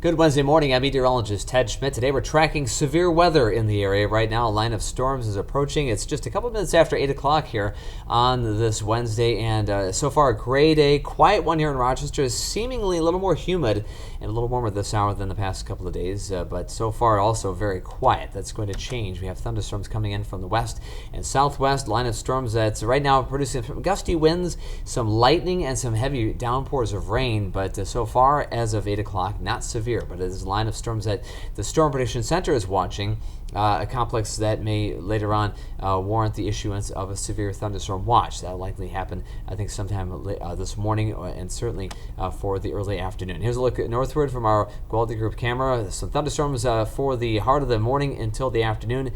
Good Wednesday morning. I'm Meteorologist Ted Schmidt. Today we're tracking severe weather in the area. Right now, a line of storms is approaching. It's just a couple minutes after 8 o'clock here on this Wednesday, and so far a gray day. Quiet one here in Rochester. Seemingly a little more humid and a little warmer this hour than the past couple of days, but so far also very quiet. That's going to change. We have thunderstorms coming in from the west and southwest. Line of storms that's right now producing some gusty winds, some lightning, and some heavy downpours of rain, but so far as of 8 o'clock, not severe. But it is a line of storms that the Storm Prediction Center is watching, a complex that may later on warrant the issuance of a severe thunderstorm watch. That will likely happen, I think, sometime this morning and certainly for the early afternoon. Here's a look northward from our Quality Group camera. Some thunderstorms for the heart of the morning until the afternoon,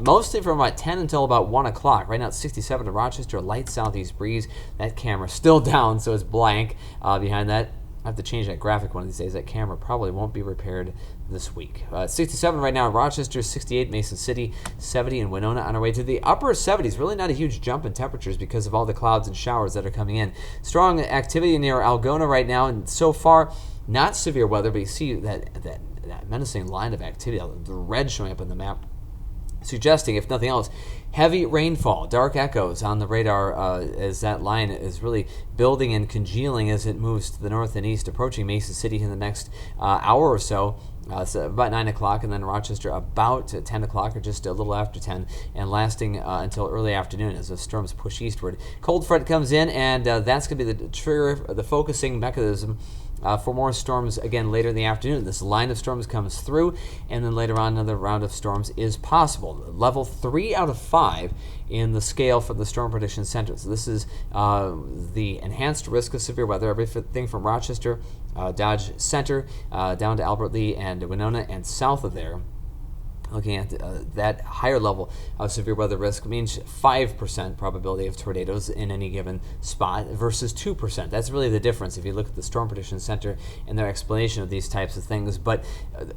mostly from about 10 until about 1 o'clock. Right now it's 67 in Rochester, light southeast breeze. That camera still down, so it's blank behind that. I have to change that graphic one of these days. That camera probably won't be repaired this week. 67 right now in Rochester, 68 Mason City, 70 in Winona. On our way to the upper 70s. Really not a huge jump in temperatures because of all the clouds and showers that are coming in. Strong activity near Algona right now, and so far not severe weather, but you see that menacing line of activity, the red showing up on the map, suggesting, if nothing else, heavy rainfall. Dark echoes on the radar as that line is really building and congealing as it moves to the north and east, approaching Mason City in the next hour or so. So about 9 o'clock, and then Rochester about 10 o'clock or just a little after 10, and lasting until early afternoon as the storms push eastward. Cold front comes in, and that's going to be the trigger, the focusing mechanism for more storms again later in the afternoon. This line of storms comes through, and then later on another round of storms is possible. Level 3 out of 5 in the scale for the Storm Prediction Center. So this is the enhanced risk of severe weather, everything from Rochester, Dodge Center, down to Albert Lee and Winona, and south of there. Looking at that higher level of severe weather risk means 5% probability of tornadoes in any given spot versus 2%. That's really the difference if you look at the Storm Prediction Center and their explanation of these types of things. But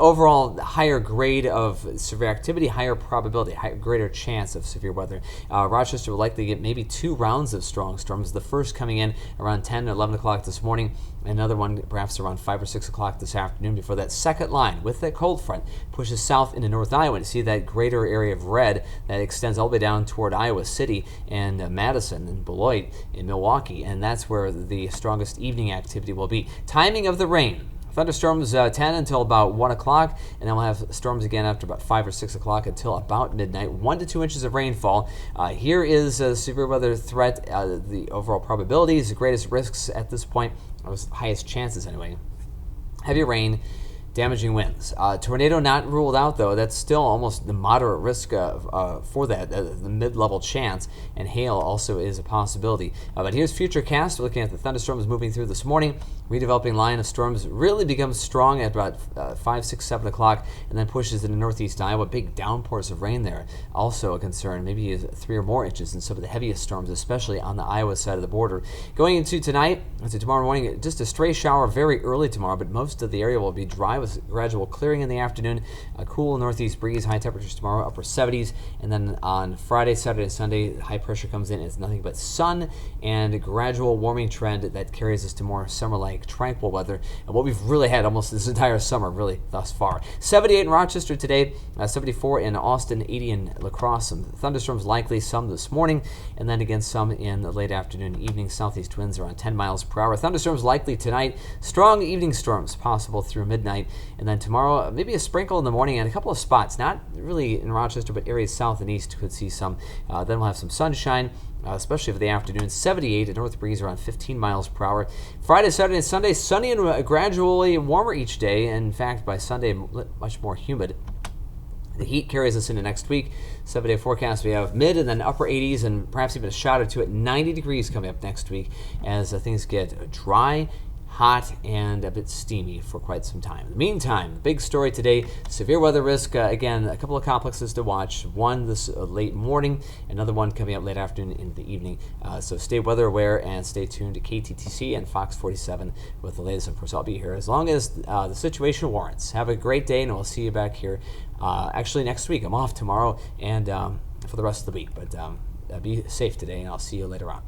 overall, higher grade of severe activity, higher probability, greater chance of severe weather. Rochester will likely get maybe 2 rounds of strong storms. The first coming in around 10 or 11 o'clock this morning, another one perhaps around 5 or 6 o'clock this afternoon before that second line with that cold front pushes south into North Iowa. To see that greater area of red that extends all the way down toward Iowa City and Madison and Beloit in Milwaukee, and that's where the strongest evening activity will be. Timing of the rain. Thunderstorms 10 until about 1 o'clock, and then we'll have storms again after about 5 or 6 o'clock until about midnight. 1 to 2 inches of rainfall. Here is a severe weather threat. The overall probabilities, the greatest risks at this point, or highest chances anyway. Heavy rain, damaging winds. Tornado not ruled out, though. That's still almost the moderate risk for that, the mid-level chance, and hail also is a possibility. But here's futurecast, looking at the thunderstorms moving through this morning. Redeveloping line of storms really becomes strong at about 5, 6, 7 o'clock, and then pushes into northeast Iowa. Big downpours of rain there. Also a concern, maybe 3 or more inches in some of the heaviest storms, especially on the Iowa side of the border. Going into tonight, into tomorrow morning, just a stray shower very early tomorrow, but most of the area will be dry with gradual clearing in the afternoon. A cool northeast breeze, high temperatures tomorrow, upper 70s, and then on Friday, Saturday, and Sunday, high pressure comes in. It's nothing but sun and a gradual warming trend that carries us to more summer-like tranquil weather, and what we've really had almost this entire summer, really, thus far. 78 in Rochester today, 74 in Austin, 80 in La Crosse. Some thunderstorms likely, some this morning, and then again some in the late afternoon, evening. Southeast winds around 10 miles per hour. Thunderstorms likely tonight. Strong evening storms possible through midnight, and then tomorrow maybe a sprinkle in the morning and a couple of spots, not really in Rochester, but areas south and east could see some. Then we'll have some sunshine, especially for the afternoon. 78, a north breeze around 15 miles per hour. Friday, Saturday, and Sunday, sunny and gradually warmer each day. And in fact, by Sunday, much more humid. The heat carries us into next week. 7-day forecast, we have mid and then upper 80s, and perhaps even a shot or two at 90 degrees coming up next week as things get dry, hot, and a bit steamy for quite some time. In the meantime, the big story today, severe weather risk. Again, a couple of complexes to watch. One this late morning, another one coming up late afternoon into the evening. So stay weather aware and stay tuned to KTTC and Fox 47 with the latest. Of course, I'll be here as long as the situation warrants. Have a great day, and we'll see you back here actually next week. I'm off tomorrow and for the rest of the week, but be safe today, and I'll see you later on.